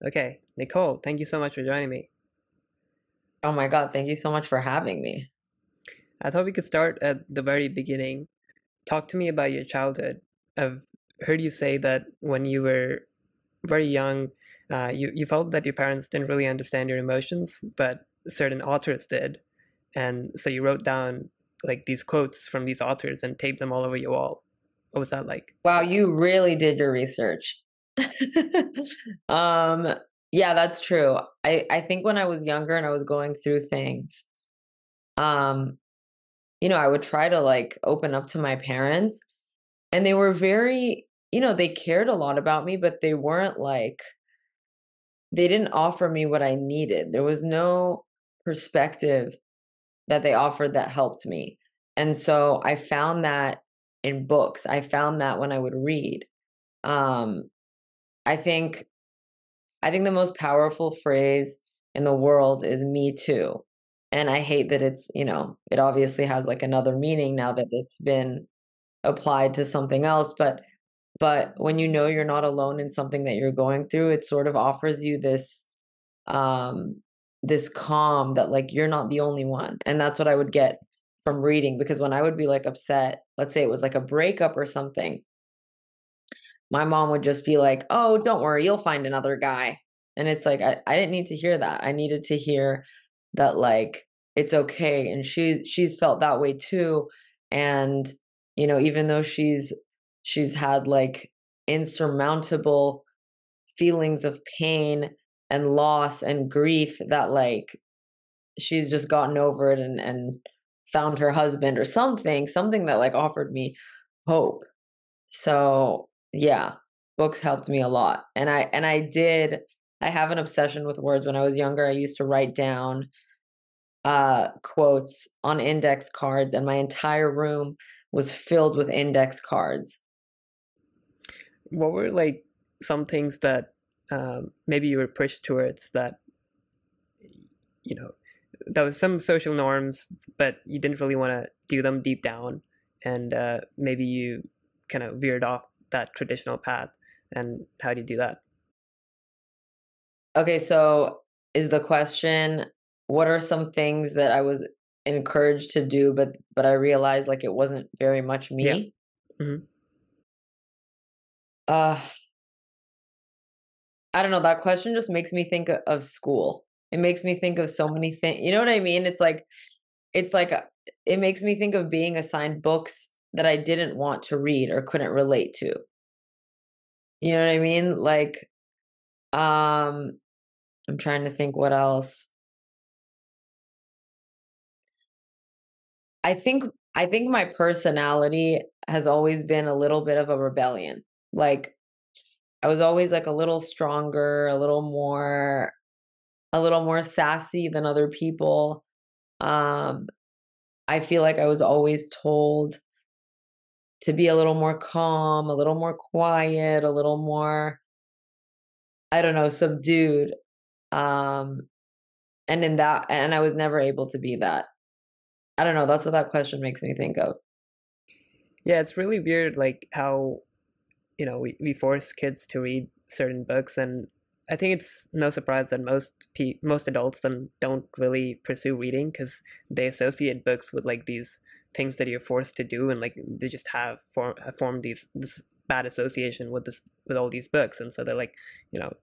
Okay, Nicole, thank you so much for joining me. Oh my God, thank you so much for having me. I thought we could start at the very beginning. Talk to me about your childhood. I've heard you say that when you were very young, you felt that your parents didn't really understand your emotions, but certain authors did. And so you wrote down like these quotes from these authors and taped them all over your wall. What was that like? Wow, you really did your research. Um, yeah, that's true. I think when I was younger and I was going through things, um, I would try to like open up to my parents, and they were very, they cared a lot about me, but they weren't like they didn't offer me what I needed. There was no perspective that they offered that helped me. And so I found that in books. I found that when I would read. Um, I think I think the most powerful phrase in the world is "me too." And I hate that it obviously has like another meaning now that it's been applied to something else, but when you know you're not alone in something that you're going through, it sort of offers you um this calm that like you're not the only one. And that's what I would get from reading, because when I would be like upset, let's say it was like a breakup or something, my mom would just be like, "Oh, don't worry, you'll find another guy." And it's like I didn't need to hear that. I needed to hear that like it's okay, and she's felt that way too. And even though she's had like insurmountable feelings of pain and loss and grief, that like she's just gotten over it and found her husband or something that like offered me hope. So, yeah, books helped me a lot. I have an obsession with words. When I was younger, I used to write down quotes on index cards, and my entire room was filled with index cards. What were like some things that maybe you were pushed towards that, you know, that was some social norms, but you didn't really want to do them deep down, and maybe you kind of veered off that traditional path. And how do you do that? Okay, so is the question, what are some things that I was encouraged to do, but I realized like it wasn't very much Yeah. me? Hmm. Uh I don't know, that question just makes me think of school. It makes me think of so many things. You know what I mean? It's like it makes me think of being assigned books that I didn't want to read or couldn't relate to. You know what I mean? Like, um, I'm trying to think what else. I think I think my personality has always been a little bit of a rebellion. Like, I was always like a little more sassy than other people. Um, I feel like I was always told to be a little more calm, a little more quiet, a little more, I don't know, subdued. Um, and I was never able to be that. I don't know, that's what that question makes me think of. Yeah, it's really weird, like how we force kids to read certain books, and I think it's no surprise that most adults then don't really pursue reading because they associate books with like these things that you're forced to do, and like they just have formed this bad association with all these books, and so they're like, you know,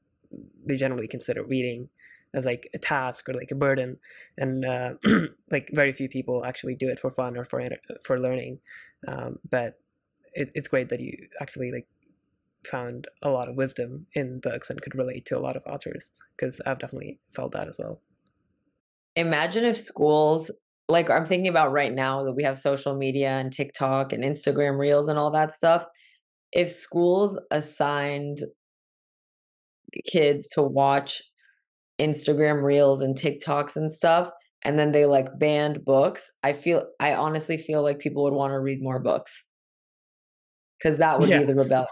they generally consider reading as like a task or like a burden, and like very few people actually do it for fun or for learning, but it's great that you actually like found a lot of wisdom in books and could relate to a lot of authors, because I've definitely felt that as well. Imagine if schools, like I'm thinking about right now that we have social media and TikTok and Instagram Reels and all that stuff. If schools assigned kids to watch Instagram Reels and TikToks and stuff, and then they like banned books, I honestly feel like people would want to read more books, because that would be Yeah, the rebellion.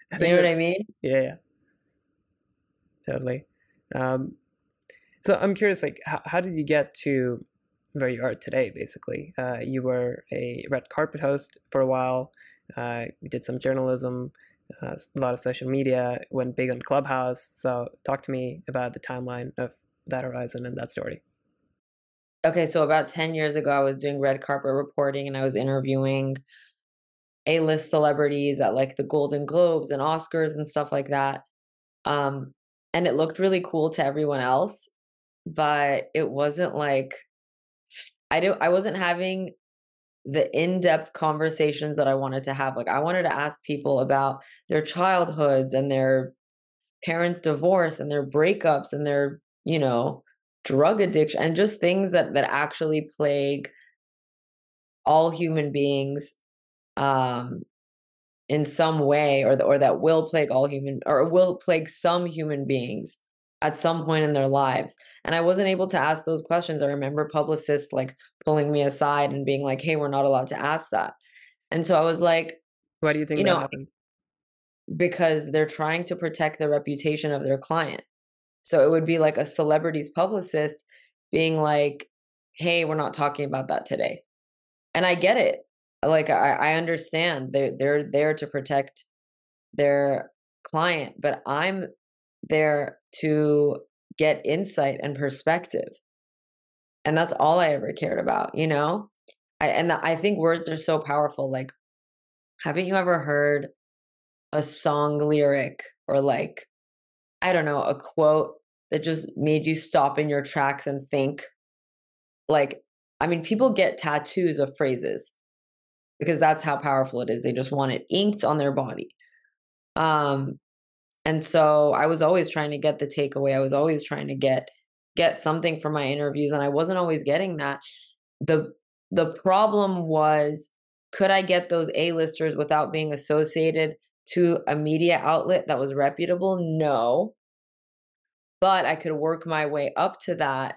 I You think know what I that's mean? yeah, yeah, totally. Um, so I'm curious, like, how did you get to where you are today? Basically, you were a red carpet host for a while. You did some journalism. a lot of social media, went big on Clubhouse. So talk to me about the timeline of that horizon and that story. Okay, so about 10 years ago, I was doing red carpet reporting and I was interviewing A-list celebrities at like the Golden Globes and Oscars and stuff like that. Um, and it looked really cool to everyone else, but it wasn't like I wasn't having the in-depth conversations that I wanted to have. Like I wanted to ask people about their childhoods and their parents' divorce and their breakups and their, drug addiction and just things that actually plague all human beings um in some way, or that will plague all human, or will plague some human beings at some point in their lives. And I wasn't able to ask those questions. I remember publicists like pulling me aside and being like, "Hey, we're not allowed to ask that." And so I was like, Why do you think you that know, happened? because they're trying to protect the reputation of their client. So it would be like a celebrity's publicist being like, "Hey, we're not talking about that today." And I get it. Like I understand they're there to protect their client, but I'm there to get insight and perspective. And that's all I ever cared about, you know? I think words are so powerful. Like, haven't you ever heard a song lyric or like, I don't know, a quote that just made you stop in your tracks and think? Like, I mean, people get tattoos of phrases because that's how powerful it is. They just want it inked on their body. Um, And so I was always trying to get the takeaway. I was always trying to get something from my interviews, and I wasn't always getting that. The the problem was, could I get those A-listers without being associated to a media outlet that was reputable? No. But I could work my way up to that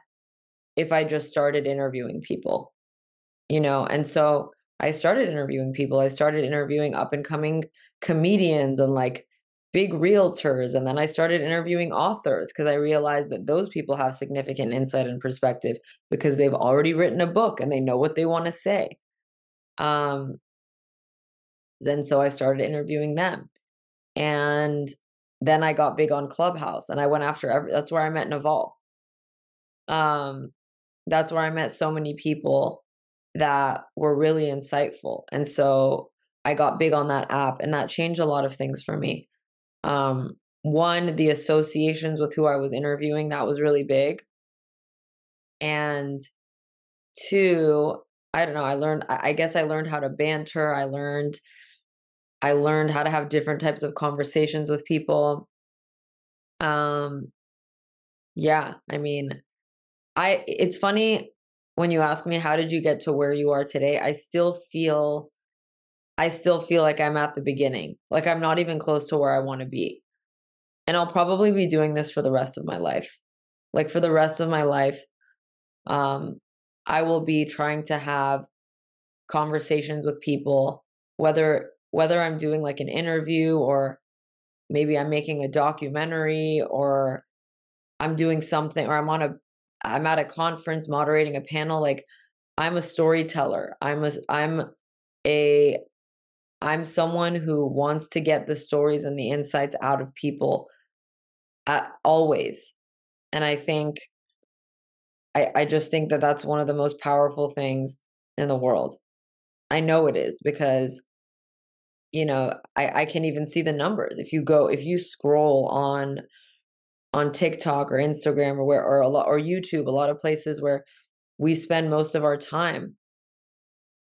if I just started interviewing people, And so I started interviewing people. I started interviewing up and coming comedians and like big realtors. And then I started interviewing authors because I realized that those people have significant insight and perspective because they've already written a book and they know what they want to say. Um, then so I started interviewing them. And then I got big on Clubhouse and I went after that's where I met Naval. Um, that's where I met so many people that were really insightful. And so I got big on that app and that changed a lot of things for me. One, the associations with who I was interviewing, that was really big. And two, I don't know, I guess I learned how to banter. I learned how to have different types of conversations with people. Um, yeah, I mean, it's funny when you ask me how did you get to where you are today? I still feel like I'm at the beginning. Like I'm not even close to where I want to be. And I'll probably be doing this for the rest of my life. Like for the rest of my life, um, I will be trying to have conversations with people, whether I'm doing like an interview or maybe I'm making a documentary or I'm doing something or I'm at a conference moderating a panel. Like I'm a storyteller. A I'm someone who wants to get the stories and the insights out of people always. And I just think that that's one of the most powerful things in the world. I know it is because, I can even see the numbers. If you scroll on TikTok or Instagram or where, or a lot, or YouTube, a lot of places where we spend most of our time,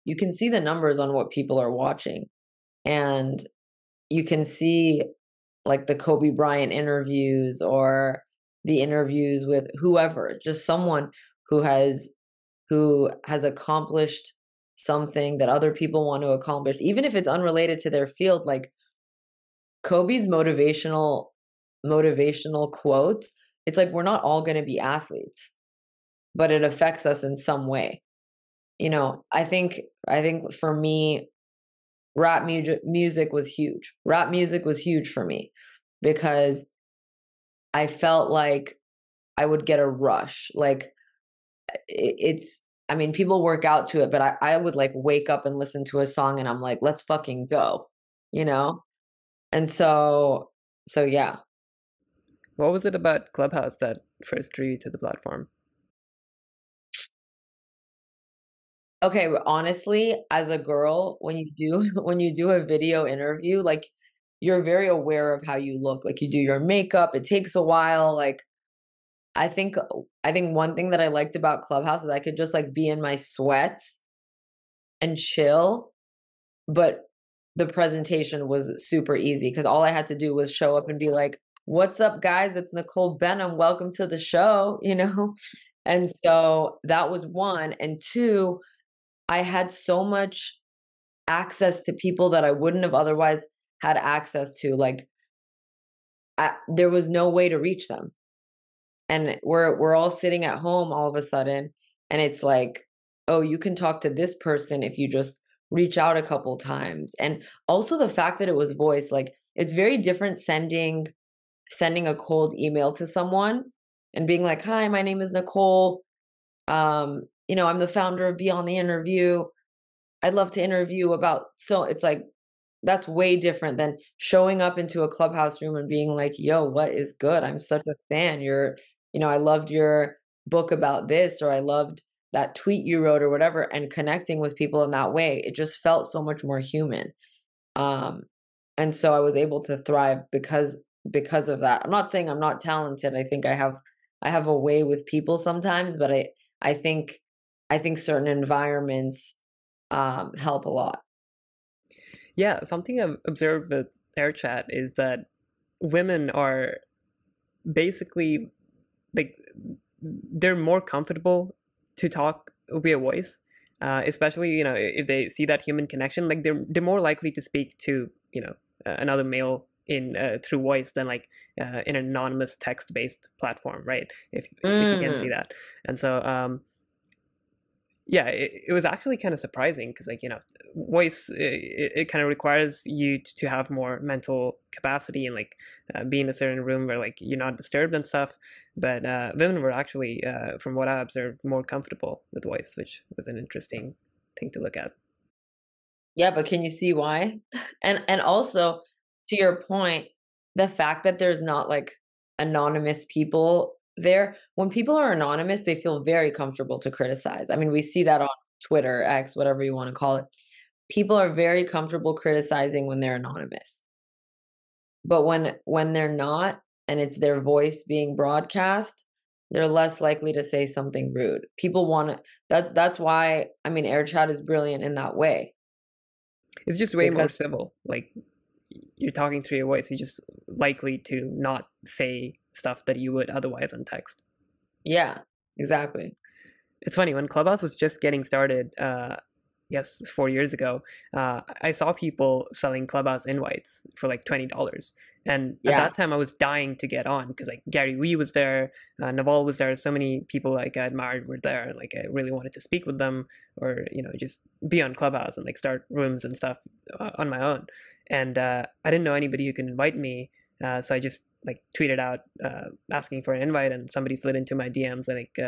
you can see the numbers on what people are watching. And you can see like the Kobe Bryant interviews or the interviews with whoever, just someone who has accomplished something that other people want to accomplish, even if it's unrelated to their field. Like Kobe's motivational quotes, it's like we're not all going to be athletes, but it affects us in some way. I think for me, rap music was huge. Rap music was huge for me because I felt like I would get a rush. Like it's, I mean, people work out to it, but I would like wake up and listen to a song and I'm like, let's fucking go, you know? And so yeah. What was it about Clubhouse that first drew you to the platform? Okay, honestly, as a girl, when you do when you do a video interview, like you're very aware of how you look. Like you do your makeup, it takes a while. Like I think I think one thing that I liked about Clubhouse is I could just like be in my sweats and chill, but the presentation was super easy because all I had to do was show up and be like, "What's up, guys? It's Nicole Behnam. Welcome to the show," you know? And so that was one. And two, I had so much access to people that I wouldn't have otherwise had access to. Like, there was no way to reach them. And we're all sitting at home all of a sudden, and it's like, oh, you can talk to this person if you just reach out a couple times. And also the fact that it was voice, like it's very different sending a cold email to someone and being like, "Hi, my name is Nicole. I'm the founder of Be on the Interview. I'd love to interview about," so it's like that's way different than showing up into a Clubhouse room and being like, "Yo, what is good? I'm such a fan. I loved your book about this, or I loved that tweet you wrote or whatever," and connecting with people in that way. It just felt so much more human. Um, and so I was able to thrive because of that. I'm not saying I'm not talented. I think I have a way with people sometimes, but I think I think certain environments help a lot. Yeah, something I've observed with AirChat is that women are basically like they're more comfortable to talk via voice, especially if they see that human connection. Like they're more likely to speak to another male in through voice than like in an anonymous text based platform, right? If you can see Mm. that, and so yeah, it was actually kind of surprising because voice it kind of requires you to have more mental capacity and like be in a certain room where like you're not disturbed and stuff, but women were actually from what I observed more comfortable with voice, which was an interesting thing to look at. Yeah, but can you see why? And also, to your point, the fact that there's not, like, anonymous people there, when people are anonymous, they feel very comfortable to criticize. I mean, we see that on Twitter, X, whatever you wanna call it. People are very comfortable criticizing when they're anonymous. But when they're not, and it's their voice being broadcast, they're less likely to say something rude. People wanna that's why, I mean, air chat is brilliant in that way, It's just way more because civil. Like you're talking through your voice, you're just likely to not say stuff that you would otherwise on text. yeah, exactly. It's funny when Clubhouse was just getting started. Yes, 4 years ago, I saw people selling Clubhouse invites for like $20, and at Yeah. that time I was dying to get on because like Gary Vee was there, Naval was there, so many people like I admired were there, and like I really wanted to speak with them or just be on Clubhouse and like start rooms and stuff on my own. And I didn't know anybody who could invite me, so I just like tweeted out asking for an invite, and somebody slid into my DMs and like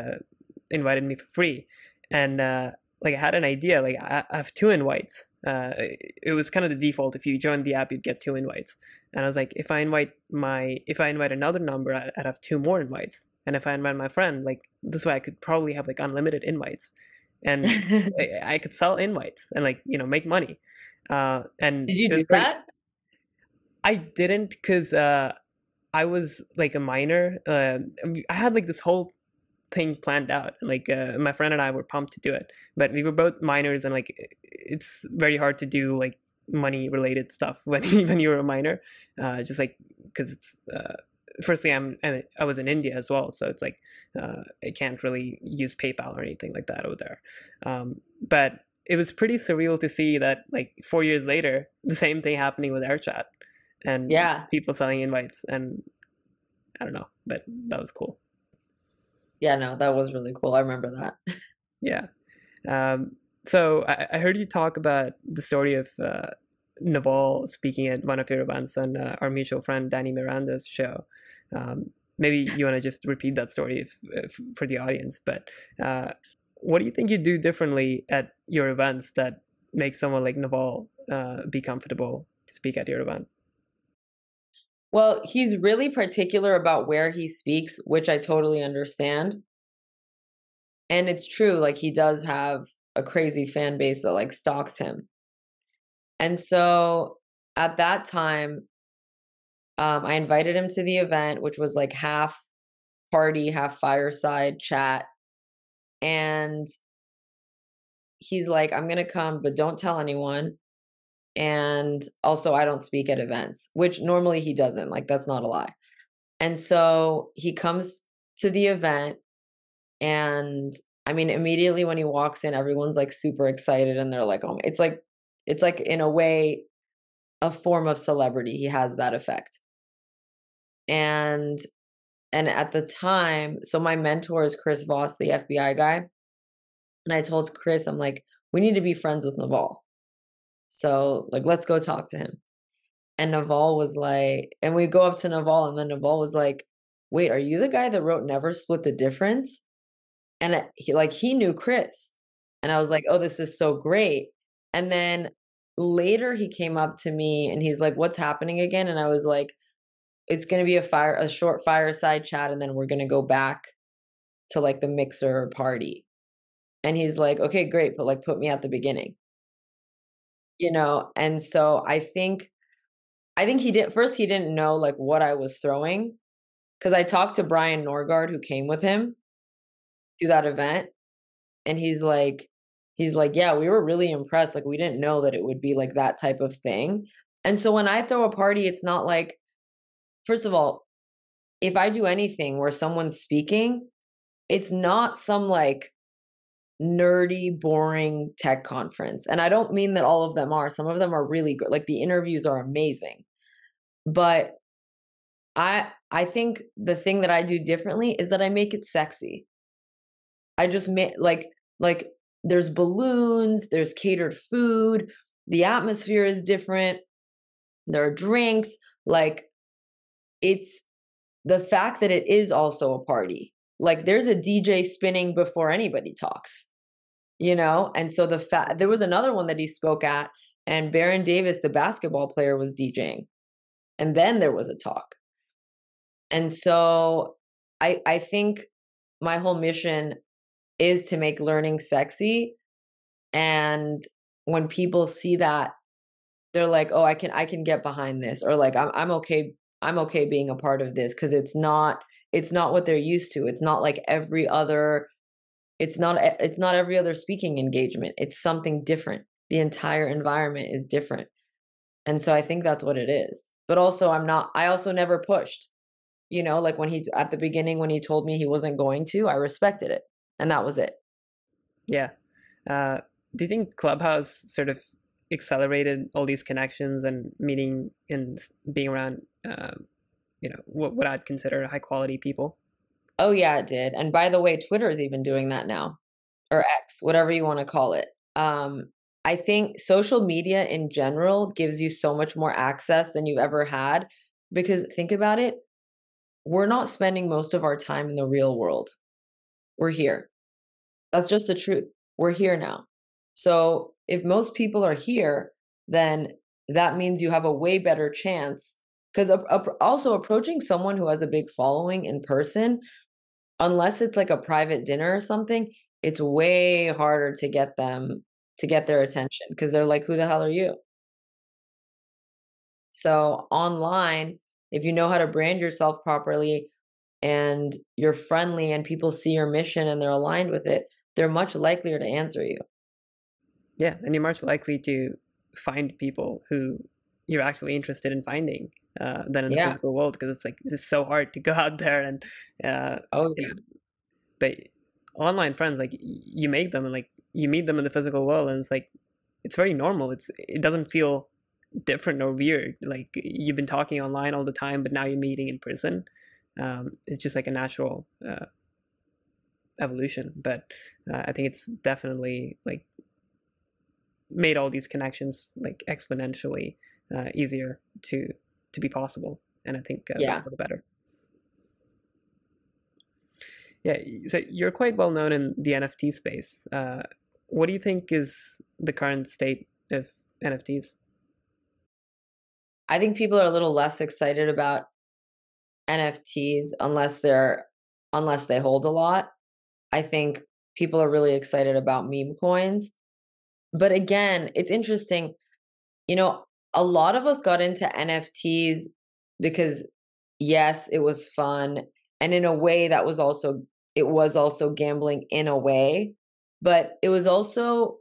invited me for free. And like I had an idea, like I have two invites. It was kind of the default. If you join the app, you'd get two invites. And I was like, if I invite another number, I'd have two more invites. And if I invite my friend, like this way I could probably have like unlimited invites. And I could sell invites and like make money. And Did you it do was pretty. that? I didn't because I was like a minor. I had like this whole thing planned out. Like my friend and I were pumped to do it, but we were both minors, and like it's very hard to do like money related stuff when when you're a minor. Just like because it's firstly I was in India as well, so it's like I can't really use PayPal or anything like that over there. But it was pretty surreal to see that like 4 years later, the same thing happening with AirChat and Yeah. people selling invites, and I don't know, but that was cool. Yeah, no, that was really cool. I remember that. Yeah. So I heard you talk about the story of Naval speaking at one of your events on our mutual friend Danny Miranda's show. Maybe you want to just repeat that story if for the audience. But what do you think you do differently at your events that makes someone like Naval be comfortable to speak at your event? Well, he's really particular about where he speaks, which I totally understand. And it's true, like he does have a crazy fan base that like stalks him. And so at that time, I invited him to the event, which was like half party, half fireside chat. And he's like, I'm going to come, but don't tell anyone. And also, I don't speak at events, which normally he doesn't. Like, that's not a lie. And so he comes to the event. And I mean, immediately when he walks in, everyone's like super excited and they're like, oh, it's like in a way, a form of celebrity. He has that effect. And at the time, so my mentor is Chris Voss, the FBI guy. And I told Chris, I'm like, we need to be friends with Naval. So like, let's go talk to him. And Naval was like, and we go up to Naval, and then Naval was like, wait, are you the guy that wrote Never Split the Difference? And he knew Chris. And I was like, oh, this is so great. And then later he came up to me and he's like, what's happening again? And I was like, it's going to be a short fireside chat. And then we're going to go back to like the mixer party. And he's like, okay, great. But like, put me at the beginning, you know? And so I think he didn't know like what I was throwing. Cause I talked to Brian Norgard, who came with him to that event. And he's like, yeah, we were really impressed. Like, we didn't know that it would be like that type of thing. And so when I throw a party, it's not like, first of all, if I do anything where someone's speaking, it's not some like nerdy, boring tech conference. And I don't mean that all of them are. Some of them are really good. Like the interviews are amazing. But I think the thing that I do differently is that I make it sexy. I just make like there's balloons, there's catered food, the atmosphere is different, there are drinks, like it's the fact that it is also a party. Like there's a DJ spinning before anybody talks, you know? And so there was another one that he spoke at, and Baron Davis, the basketball player, was DJing. And then there was a talk. And so I think my whole mission is to make learning sexy. And when people see that, they're like, oh, I can get behind this, or like I'm okay being a part of this, because it's not what they're used to. It's not like it's not every other speaking engagement. It's something different. The entire environment is different. And so I think that's what it is. But also I also never pushed. You know, like at the beginning when he told me he wasn't going to, I respected it. And that was it. Yeah. Do you think Clubhouse sort of accelerated all these connections and meeting and being around, what I'd consider high quality people? Oh yeah, it did. And by the way, Twitter is even doing that now, or X, whatever you want to call it. I think social media in general gives you so much more access than you've ever had, because think about it, we're not spending most of our time in the real world. We're here. That's just the truth. We're here now. So if most people are here, then that means you have a way better chance. Because also approaching someone who has a big following in person, unless it's like a private dinner or something, it's way harder to get their attention, because they're like, who the hell are you? So online, if you know how to brand yourself properly and you're friendly and people see your mission and they're aligned with it, they're much likelier to answer you. Yeah, and you're much likely to find people who you're actually interested in finding than in the Yeah. physical world, because it's so hard to go out there and Oh yeah. but online friends, like you make them and like you meet them in the physical world, and it's like it's very normal. It doesn't feel different or weird. Like you've been talking online all the time, but now you're meeting in person. It's just like a natural evolution. But I think it's definitely like made all these connections like exponentially easier to be possible, and I think Yeah. that's for the better. Yeah, so you're quite well known in the NFT space. What do you think is the current state of NFTs? I think people are a little less excited about NFTs unless they hold a lot. I think people are really excited about meme coins. But again, it's interesting. You know, a lot of us got into NFTs because yes, it was fun. And in a way it was also gambling in a way. But it was also,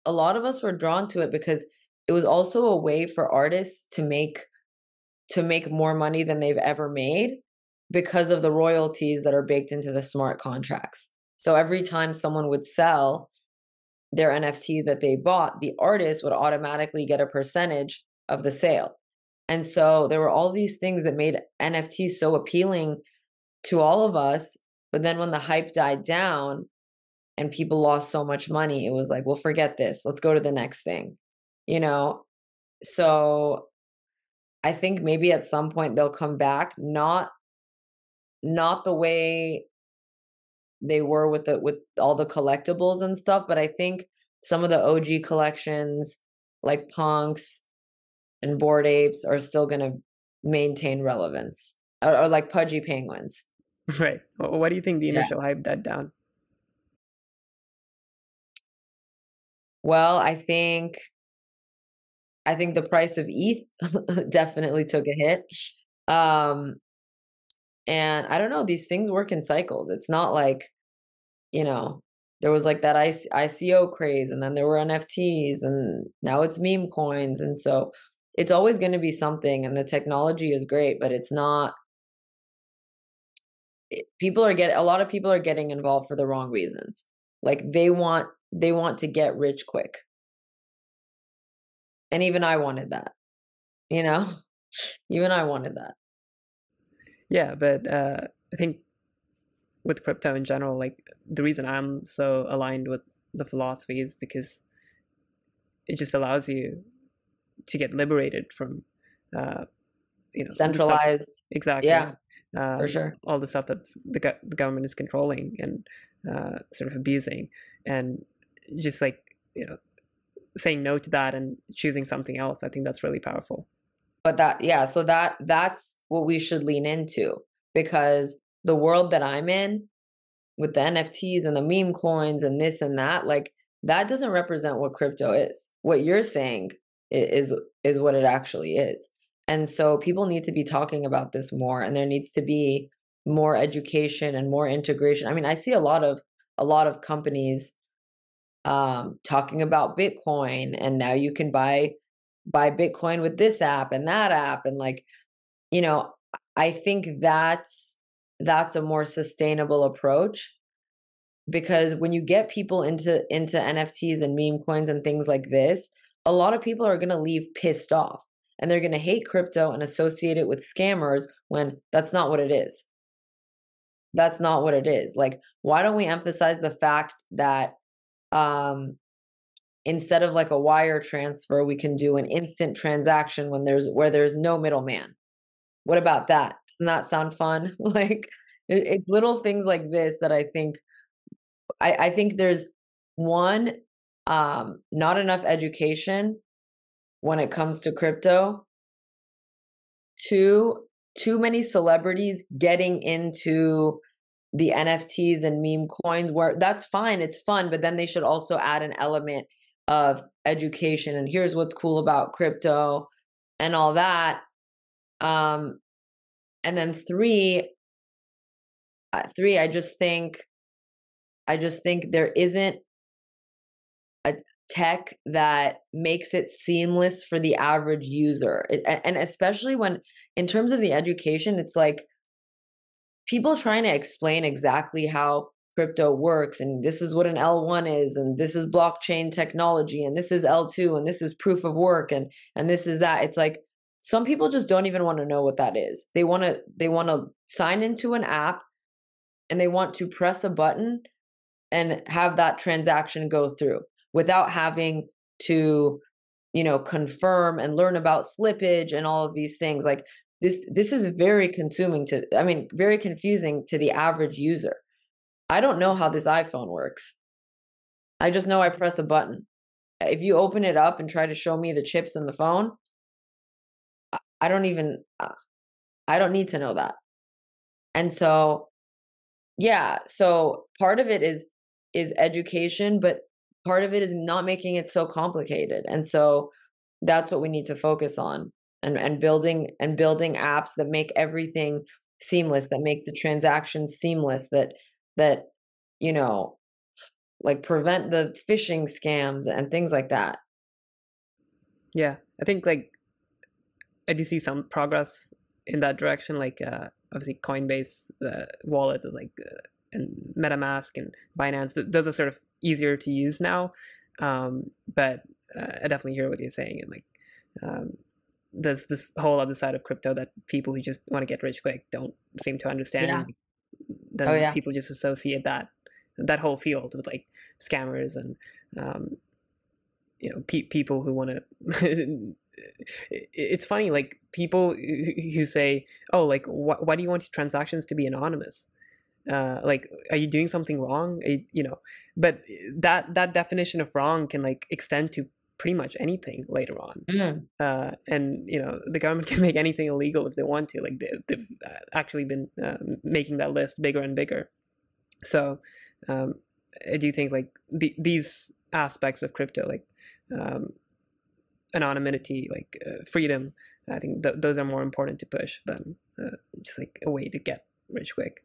a lot of us were drawn to it because it was also a way for artists to make more money than they've ever made because of the royalties that are baked into the smart contracts. So every time someone would sell their NFT that they bought, the artist would automatically get a percentage of the sale. And so there were all these things that made NFTs so appealing to all of us. But then when the hype died down and people lost so much money, it was like, well, forget this. Let's go to the next thing, you know? So I think maybe at some point they'll come back, not the way they were with all the collectibles and stuff, but I think some of the OG collections like punks and bored apes are still going to maintain relevance, or like pudgy penguins. Right. What do you think the Yeah. initial hype died down? Well, I think the price of ETH definitely took a hit. Um, and I don't know, these things work in cycles. It's not like, you know, there was like that ICO craze, and then there were NFTs, and now it's meme coins. And so it's always going to be something, and the technology is great, but it's not, a lot of people are getting involved for the wrong reasons. Like they want to get rich quick. And even I wanted that, you know? Even I wanted that. Yeah, but I think with crypto in general, like the reason I'm so aligned with the philosophy is because it just allows you to get liberated from, uh, the stuff. Centralized. Exactly. Yeah, for sure. All the stuff that the government is controlling and sort of abusing, and just like, saying no to that and choosing something else. I think that's really powerful. But that's what we should lean into, because the world that I'm in with the NFTs and the meme coins and this and that, like that doesn't represent what crypto is. What you're saying is what it actually is. And so people need to be talking about this more, and there needs to be more education and more integration. I mean, I see a lot of companies talking about Bitcoin, and now you can buy Bitcoin with this app and that app, and like, you know, I think that's a more sustainable approach, because when you get people into NFTs and meme coins and things like this, a lot of people are going to leave pissed off, and they're going to hate crypto and associate it with scammers when that's not what it is. That's not what it is. Like, why don't we emphasize the fact that instead of like a wire transfer, we can do an instant transaction where there's no middleman? What about that? Doesn't that sound fun? Like it's little things like this that I think there's one, not enough education when it comes to crypto. Two, too many celebrities getting into the NFTs and meme coins, where that's fine, it's fun, but then they should also add an element of education and here's what's cool about crypto and all that. And then three, I just think there isn't a tech that makes it seamless for the average user. And especially when, in terms of the education, it's like people trying to explain exactly how crypto works, and this is what an L1 is, and this is blockchain technology, and this is L2, and this is proof of work, and this is that. It's like some people just don't even want to know what that is. They want to sign into an app, and they want to press a button and have that transaction go through without having to, confirm and learn about slippage and all of these things. Like this is very very confusing to the average user. I don't know how this iPhone works. I just know I press a button. If you open it up and try to show me the chips in the phone, I don't even, I don't need to know that. And so, yeah, so part of it is education, but part of it is not making it so complicated. And so that's what we need to focus on, and building apps that make everything seamless, that make the transactions seamless, that you know, like prevent the phishing scams and things like that. Yeah, I think like I do see some progress in that direction. Like obviously Coinbase wallet is like and MetaMask and Binance. Those are sort of easier to use now. But I definitely hear what you're saying, and like um, there's this whole other side of crypto that people who just want to get rich quick don't seem to Yeah. understand. Oh Then yeah. people just associate that whole field with like scammers and um, people who want to it's funny, like people who say, oh, like why do you want your transactions to be anonymous, like are you doing something wrong, but that definition of wrong can like extend to pretty much anything later on. Mm. And the government can make anything illegal if they want to, like they've actually been making that list bigger and bigger. So um, I do think like these aspects of crypto, like um, anonymity, like freedom, I think those are more important to push than just like a way to get rich quick.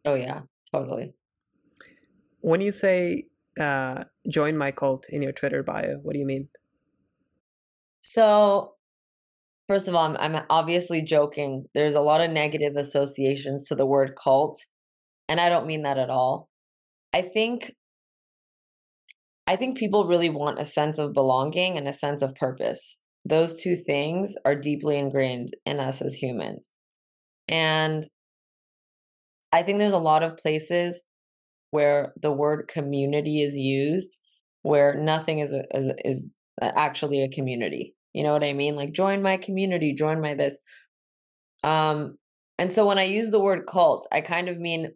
Oh yeah, totally. When you say join my cult in your Twitter bio, what do you mean? So first of all, I'm obviously joking. There's a lot of negative associations to the word cult, and I don't mean that at all. I think I think people really want a sense of belonging and a sense of purpose. Those two things are deeply ingrained in us as humans. And I think there's a lot of places where the word community is used where nothing is actually a community. You know what I mean? Like join my community, join my this. Um and so when I use the word cult, I kind of mean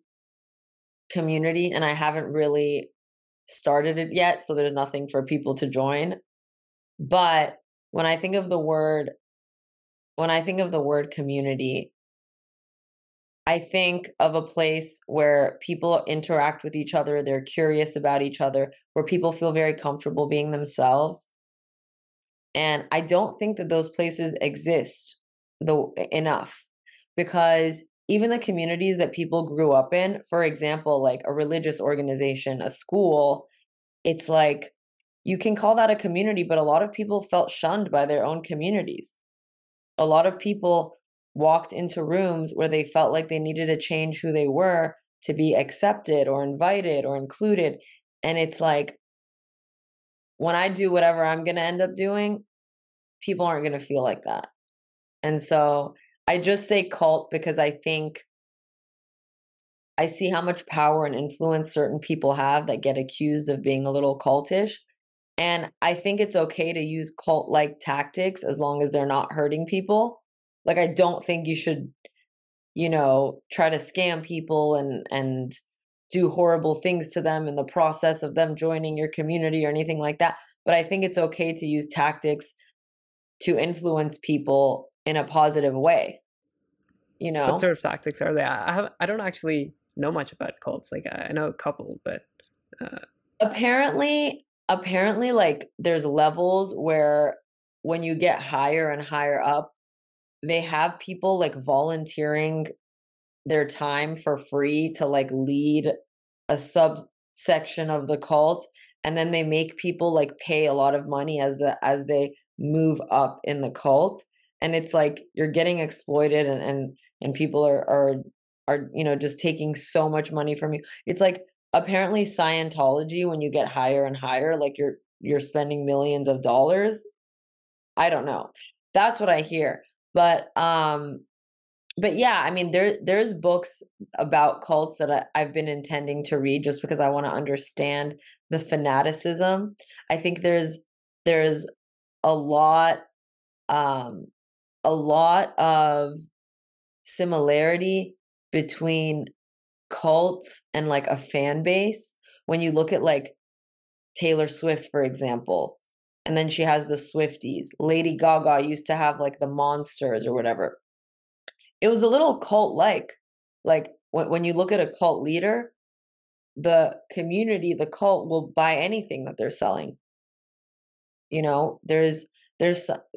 community, and I haven't really started it yet, so there's nothing for people to join. But when I think of the word when I think of the word community, I think of a place where people interact with each other, they're curious about each other, where people feel very comfortable being themselves. And I don't think that those places exist though enough, because even the communities that people grew up in, for example, like a religious organization, a school, it's like you can call that a community, but a lot of people felt shunned by their own communities. A lot of people walked into rooms where they felt like they needed to change who they were to be accepted or invited or included. And it's like, when I do whatever I'm going to end up doing, people aren't going to feel like that. And so I just say cult because I think I see how much power and influence certain people have that get accused of being a little cultish. And I think it's okay to use cult like tactics as long as they're not hurting people. Like, I don't think you should, try to scam people and do horrible things to them in the process of them joining your community or anything like that. But I think it's okay to use tactics to influence people in a positive way, you What know? sort of tactics are they? I don't actually know much about cults. Like I know a couple, but uh, Apparently, like there's levels where when you get higher and higher up, they have people like volunteering their time for free to like lead a subsection of the cult, and then they make people like pay a lot of money as they move up in the cult, and it's like you're getting exploited, and people are just taking so much money from you. It's like apparently Scientology, when you get higher and higher, like you're spending millions of dollars. I don't know. That's what I hear. But yeah, I mean, there's books about cults that I've been intending to read just because I want to understand the fanaticism. I think there's a lot um a lot of similarity between cults and like a fan base. When you look at like Taylor Swift, for example, And then she has the Swifties. Lady Gaga used to have like the Monsters or whatever. It was a little cult-like. Like when you look at a cult leader, the community, the cult will buy anything that they're selling. You know,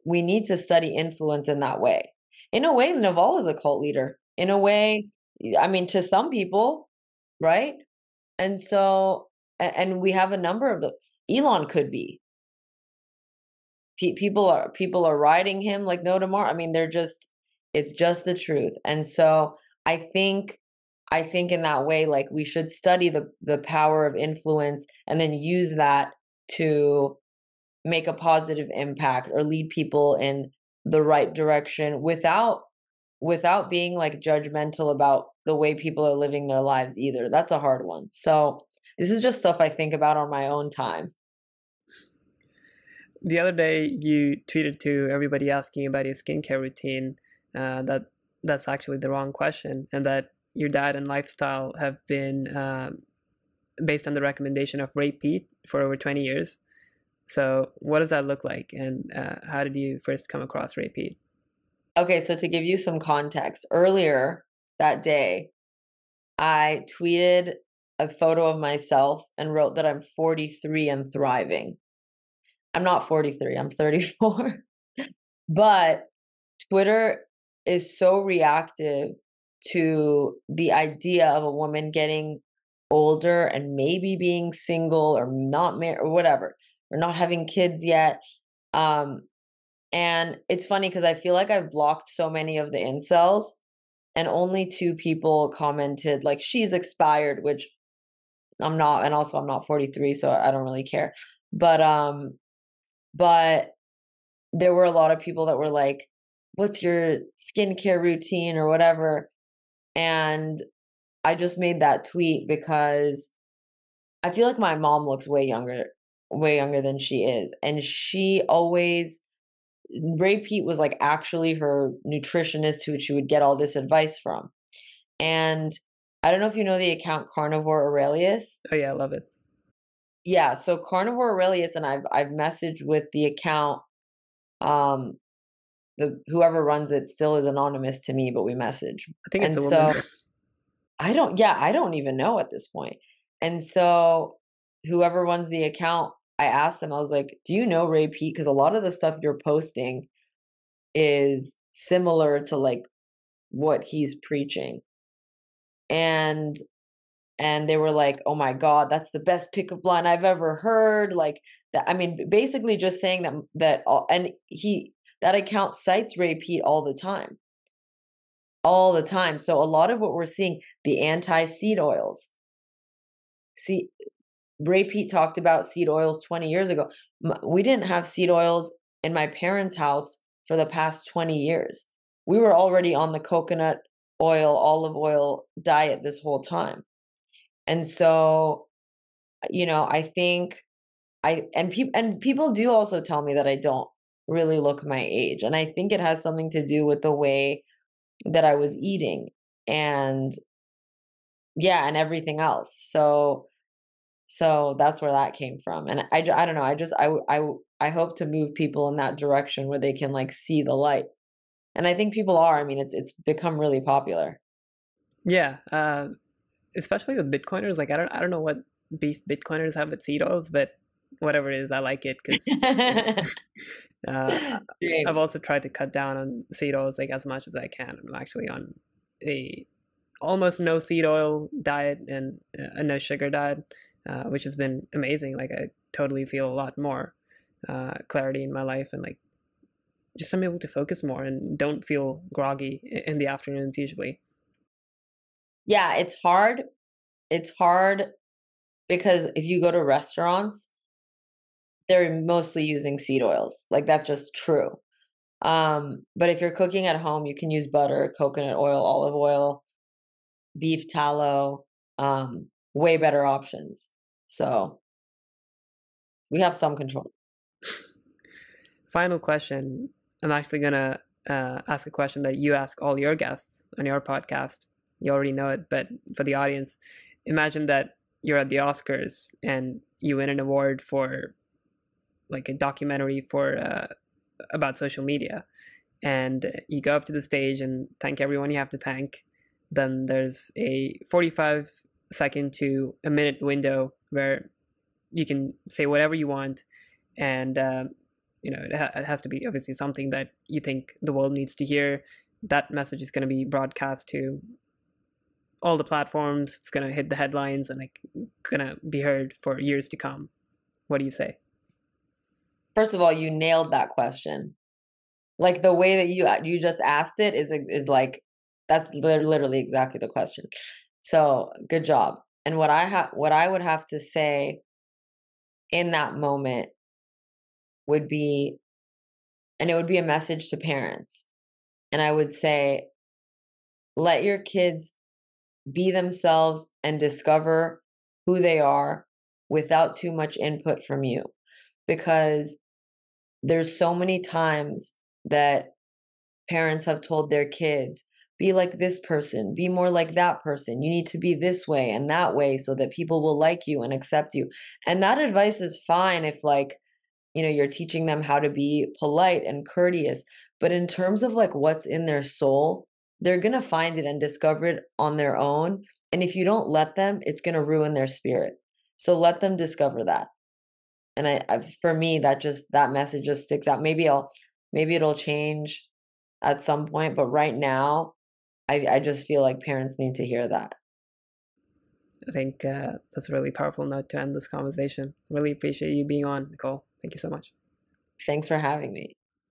we need to study influence in that way. In a way, Naval is a cult leader. In a way, I mean, to some people, right? And so, and we have a number of Elon could be. People are riding him like no tomorrow. I mean, it's just the truth. And so I think in that way, like we should study the power of influence and then use that to make a positive impact or lead people in the right direction without being like judgmental about the way people are living their lives either. That's a hard one. So this is just stuff I think about on my own time. The other day you tweeted to everybody asking about your skincare routine, that's actually the wrong question, and that your diet and lifestyle have been based on the recommendation of Peat for over 20 years. So what does that look like, and how did you first come across Peat? Okay, so to give you some context, earlier that day, I tweeted a photo of myself and wrote that I'm 43 and thriving. I'm not 43, I'm 34. But Twitter is so reactive to the idea of a woman getting older and maybe being single or not married or whatever, or not having kids yet. And it's funny because I feel like I've blocked so many of the incels, and only 2 people commented like she's expired, which I'm not, and also I'm not 43, so I don't really care. But there were a lot of people that were like, what's your skincare routine or whatever? And I just made that tweet because I feel like my mom looks way younger than she is. And she always, Peat was like actually her nutritionist who she would get all this advice from. And I don't know if you know the account Carnivore Aurelius. Oh yeah, I love it. Yeah, so Carnivore Aurelius, and I've messaged with the account. Whoever runs it still is anonymous to me, but we message. I think it's and a woman. So I don't even know at this point. And so whoever runs the account, I asked them, I was like, do you know Peat? Because a lot of the stuff you're posting is similar to like what he's preaching. And they were like, oh my God, that's the best pickup line I've ever heard. Like that, I mean, basically just saying that that account cites Peat all the time. All the time. So a lot of what we're seeing, the anti-seed oils. See, Peat talked about seed oils 20 years ago. We didn't have seed oils in my parents' house for the past 20 years. We were already on the coconut oil, olive oil diet this whole time. And so, you know, I think people do also tell me that I don't really look my age. And I think it has something to do with the way that I was eating and and everything else. So that's where that came from. And I don't know. I hope to move people in that direction where they can like see the light. And I think people are. I mean, it's become really popular. Yeah. Especially with Bitcoiners. Like, I don't know what beef Bitcoiners have with seed oils, but whatever it is, I like it because I've also tried to cut down on seed oils like as much as I can. I'm actually on a almost no seed oil diet and a no sugar diet, which has been amazing. Like I totally feel a lot more clarity in my life, and like just I'm able to focus more and don't feel groggy in the afternoons usually. Yeah, it's hard. It's hard because if you go to restaurants, they're mostly using seed oils. Like that's just true. But if you're cooking at home, you can use butter, coconut oil, olive oil, beef tallow, way better options. So we have some control. Final question. I'm actually going to ask a question that you ask all your guests on your podcast. You already know it, but for the audience, imagine that you're at the Oscars and you win an award for like a documentary for about social media, and you go up to the stage and thank everyone you have to thank. Then there's a 45-second to a minute window where you can say whatever you want, and it has to be obviously something that you think the world needs to hear. That message is going to be broadcast to all the platforms. It's going to hit the headlines and like going to be heard for years to come. What do you say? First of all, you nailed that question. Like the way that you just asked it is like, that's literally exactly the question. So good job. And what I would have to say in that moment would be, and it would be a message to parents. And I would say, let your kids be themselves and discover who they are without too much input from you. Because there's so many times that parents have told their kids, be like this person, be more like that person. You need to be this way and that way so that people will like you and accept you. And that advice is fine if like, you're teaching them how to be polite and courteous. But in terms of like what's in their soul, they're going to find it and discover it on their own. And if you don't let them, it's going to ruin their spirit. So let them discover that. And for me, that message just sticks out. Maybe it'll change at some point, but right now, I just feel like parents need to hear that. I think that's a really powerful note to end this conversation. Really appreciate you being on, Nicole. Thank you so much. Thanks for having me.